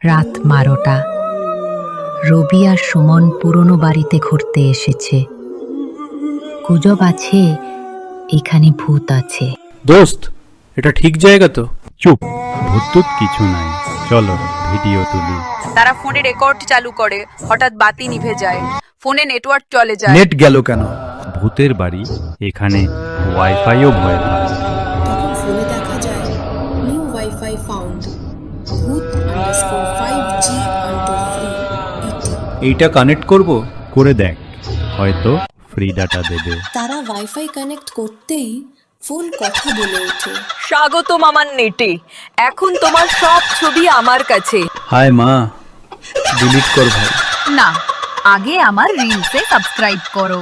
রাত 12টা। রবি আর সুমন পুরনো বাড়িতে ঘুরতে এসেছে। গুজব আছে এখানে ভূত আছে। দোস্ত, এটা ঠিক জায়গা তো? চুপ, ভূত কিছু নাই, চলো ভিডিও তুলি। তারা ফোনে রেকর্ড চালু করে, হঠাৎ বাতি নিভে যায়, ফোনে নেটওয়ার্ক চলে যায়। নেট গেল কেন? ভূতের বাড়ি, এখানে ওয়াইফাইও ভয় পায়। তখন ফোনে দেখা যায় নিউ ওয়াইফাই ফাউন্ড, ভূত আন্ডারস্কোর 5G আন্ডার ফ্রি ইটি। এইটা কানেক্ট করব? করে দেখ, হয়তো ফ্রি ডাটা দেবে। তারা ওয়াইফাই কানেক্ট করতেই ফোন কথা বলে ওঠে। স্বাগতম আমার নেটে, এখন তোমার সব ছবি আমার কাছে। হায় মা, ডিলিট কর ভাই। না, আগে আমার রিলসে সাবস্ক্রাইব করো।